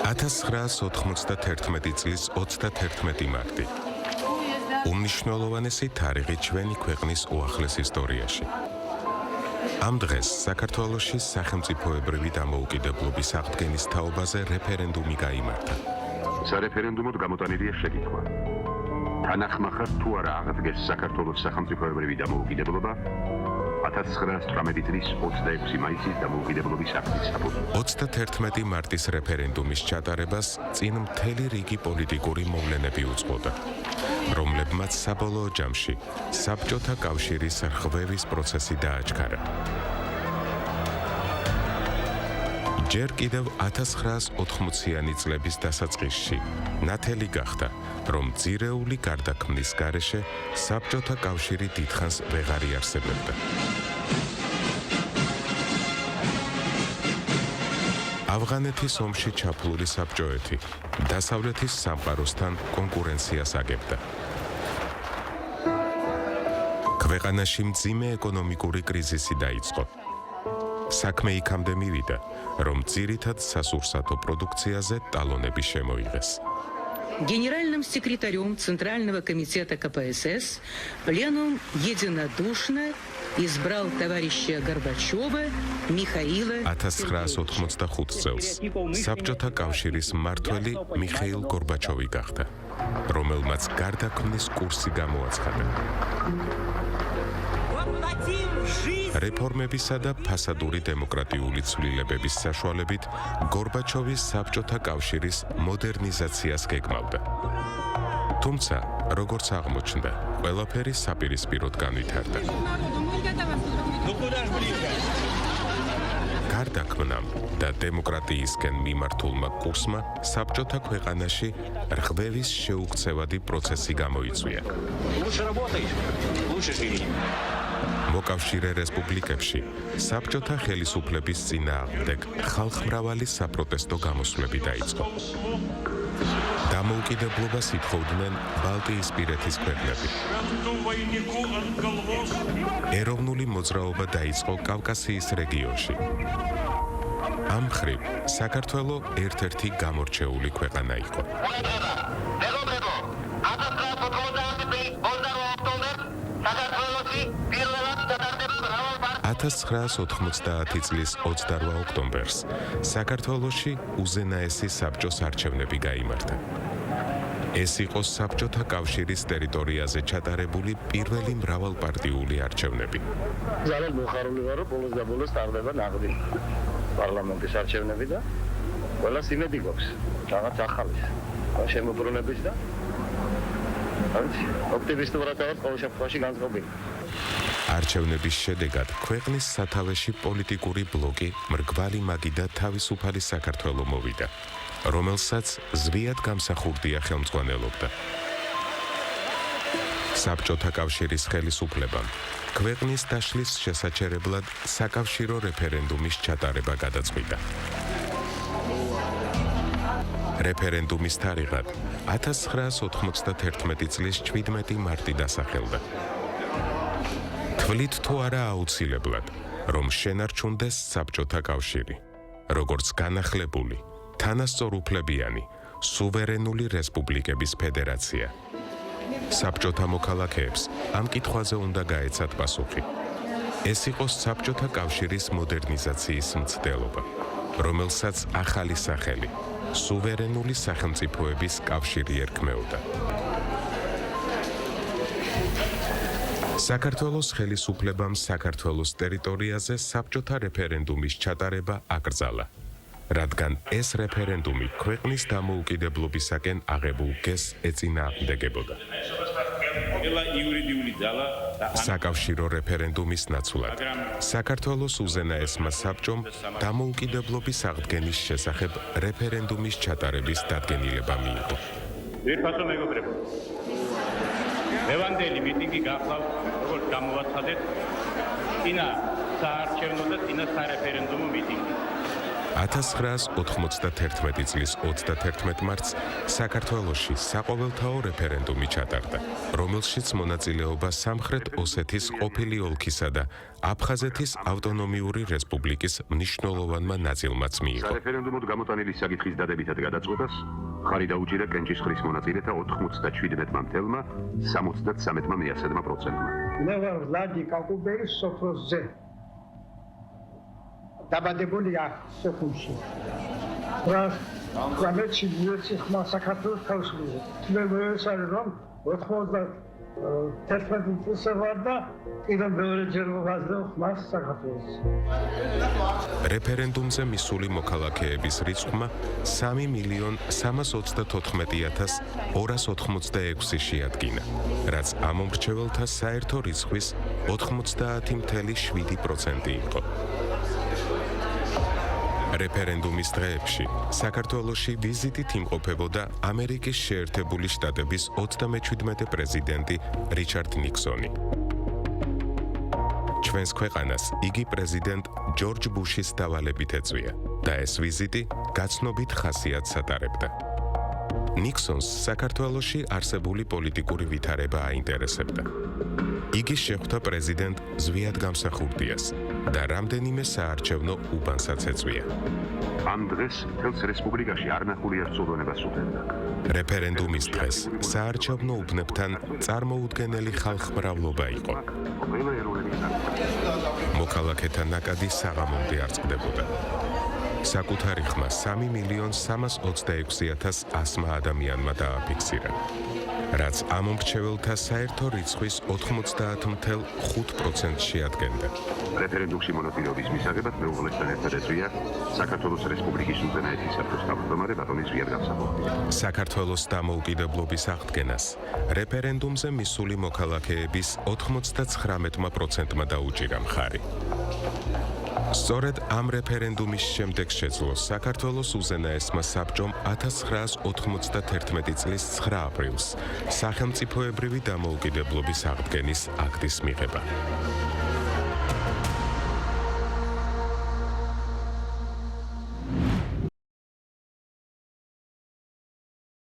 1991 წლის 31 მარტი. უმნიშვნელოვანესი თარიღი ჩვენი ქვეყნის უახლეს ისტორიაში. ამ დღეს საქართველოში სახელმწიფოებრივი დამოუკიდებლობის აღდგენის თაობაზე რეფერენდუმი გაიმართა. სარეფერენდუმოდ გამოტანილია შეკითხვა. თანახმახარ თუ არა აღდგეს საქართველოს სახელმწიფოებრივი დამოუკიდებლობა 1918 წლის 26 მაისის დამოუკიდებლობის აქტის საფუძველზე. 31 მარტის რეფერენდუმის ჩატარებას წინ მთელი რიგი პოლიტიკური მოვლენები უძღვოდა, რომლებმაც საბოლოო ჯამში საბჭოთა კავშირის რღვევის პროცესი დააჩქარა. ჯერ კიდევ 1980-იანი წლების დასაწყისში ნათელი გახდა, რომ ძირეული გარდაქმნის გარეშე საბჭოთა კავშირი დიდხანს ვეღარ იარსებებდა. ავღანეთის ომში ჩაფლული საბჭოეთი დასავლეთის სამყაროსთან კონკურენციას აგებდა. ქვეყანაში მძიმე ეკონომიკური კრიზისი დაიწყო. საქმე იქამდე მივიდა, რომ ძირითად სასურსათო პროდუქციაზე ტალონები შემოიღეს. Генеральным секретарем Центрального комитета КПСС пленум единодушно избрал товарища Горбачева Михаила 1985 წელს საბჭოთა კავშირის მმართველი მიხეილ გორბაჩოვი გახდა, რომელმაც გარდაქმნის კურსი გამოაცხადა. რეფორმებისა და ფასადური დემოკრატიული ცვლილებების საშუალებით გორბაჩოვი საბჭოთა კავშირის მოდერნიზაციას გეგმავდა. თუმცა, როგორც აღმოჩნდა, ყველაფერი საპირისპიროდ განვითარდა. გარდაქმნამ და დემოკრატიისკენ მიმართულმა კურსმა საბჭოთა ქვეყანაში რღვევის შეუქცევადი პროცესი გამოიწვია. მოკავშირე რესპუბლიკებში საბჭოთა ხელისუფლების წინააღმდეგ ხალხმრავალი საპროტესტო გამოსვლები დაიწყო. დამოუკიდებლობას ითხოვდნენ ბალტიისპირეთის ქვეყნები. ეროვნული მოძრაობა დაიწყო კავკასიის რეგიონში. ამ მხრივ საქართველო ერთ-ერთი გამორჩეული ქვეყანა იყო. 1990 წლის 28 ოქტომბერს საქართველოში უზენაესი საბჭოს არჩევნები გაიმართა. ეს იყო საბჭოთა კავშირის ტერიტორიაზე ჩატარებული პირველი მრავალპარტიული არჩევნები. ძალიან მოხარული ვარ, რომ ბოლოს და ბოლოს ტარდება ნაღდი პარლამენტის არჩევნები და ყველა იმედი გვაქვს რაღაც ახალის შემოbrunების და ოპტიმისტურად ვარ ყოველ შემთხვევაში განწყობილი. არჩევნების შედეგად ქვეყნის სათავეში პოლიტიკური ბლოკი მრგვალი მაგი და თავისუფალი საქართველო მოვიდა, რომელსაც ზვიად გამსახურდია ხელმძღვანელობდა. საბჭოთა კავშირის ხელისუფლებამ ქვეყნის დაშლის შესაჩერებლად საკავშირო რეფერენდუმის ჩატარება გადაწყვიტა. რეფერენდუმის თარიღად 1991 წლის 17 მარტი დასახელდა. თვლით თუ არა აუცილებლად, რომ შენარჩუნდეს საბჭოთა კავშირი, როგორც განახლებული, თანასწორუფლებიანი, სუვერენული რესპუბლიკების ფედერაცია. საბჭოთა მოქალაქეებს ამ კითხვაზე უნდა გაეცათ პასუხი. ეს იყო საბჭოთა კავშირის მოდერნიზაციის მცდელობა, რომელსაც ახალი სახელი, სუვერენული სახელმწიფოების კავშირი ერქმეოდა. საქართველოს ხელისუფლებამ საქართველოს ტერიტორიაზე საბჭოთა რეფერენდუმის ჩატარება აკრძალა, რადგან ეს რეფერენდუმი ქვეყნის დამოუკიდებლობისაკენ აღებულ გეზს ეწინააღმდეგებოდა. საკავშირო რეფერენდუმის ნაცვლად საქართველოს უზენაესმა საბჭომ დამოუკიდებლობის აღდგენის შესახებ რეფერენდუმის ჩატარების დადგენილება მიიღო. ვიფასო მეგობრებო, ლევანდელი მიტინგი გახლავთ, როგორც გამოვაცხადეთ, წინა საარჩევნო და წინა სარეფერენდუმო მიტინგი. 1991 წლის 31 მარტს საქართველოში საყოველთაო რეფერენდუმი ჩატარდა, რომელშიც მონაწილეობა სამხრეთ ოსეთის ყოფილი ოლქისა და აფხაზეთის ავტონომიური რესპუბლიკის მნიშვნელოვანმა ნაწილმაც მიიღო. სარეფერენდუმოდ გამოტანილი საკითხის დადებითად გადაწყვეტას ხარი დაუჭირა კენჭისყრის მონაწილეთა 97%-მა. მე ვარ ვლადი კაკუბერის სოფროს ძე. დაბადებული აქ სოფლში. რამეჩი მიეცი ხმა საქართველოს თავშეა. მე ვეცარი რომ 91 წელს ვარ და კიდევ მეორეჯერ ვაზრობ ხმას საქართველოს. რეფერენდუმზე მისული მოქალაქეების რიცხვმა 3,394,286 შეადგინა, რაც ამომრჩეველთა საერთო რიცხვის 90.7% იყო. რეფერენდუმის დღეებში საქართველოში ვიზიტით იმყოფებოდა ამერიკის შეერთებული შტატების 37 პრეზიდენტი რიჩარდ ნიქსონი. ჩვენს ქვეყანას იგი პრეზიდენტ ჯორჯ ბუშის დავალებით ეწვია და ეს ვიზიტი გაცნობით ხასიათს ატარებდა. ნიქსონს საქართველოში არსებული პოლიტიკური ვითარება აინტერესებდა. იგი შეხვდა პრეზიდენტ ზვიად გამსახურდიას და რამდენიმე საარჩევნო უბანსაც ეწვია. ამ დღეს მთელს რესპუბლიკაში არნახული ერთწლოვანებას უთმობდა. რეფერენდუმის დღეს საარჩევნო უბნებთან წარმოუდგენელი ხალხმრავლობა იყო. მოქალაქეთა ნაკადი საღამომდე არ წყდებოდა. საკუთარი ხმა 3,326,100 ადამიანმა დააფიქსირა, რაც ამომრჩეველთა საერთო რიცხვის 90.5% შეადგენდა. რეფერენდუმში მონაწილეობის მისაღებად მეუღლესთან ერთად ეწვია საქართველოს რესპუბლიკის უზენაესი საბჭოს თავმჯდომარე ბატონი ზვიად გამსახურდია. საქართველოს დამოუკიდებლობის აღდგენას რეფერენდუმზე მისული მოქალაქეების 99%-მა დაუჭირა მხარი. სწორედ ამ რეფერენდუმის შემდეგ შეძლო საქართველოს უზენაესმა საბჭომ 1991 წლის 9 აპრილს სახელმწიფოებრივი დამოუკიდებლობის აღდგენის აქტის მიღება.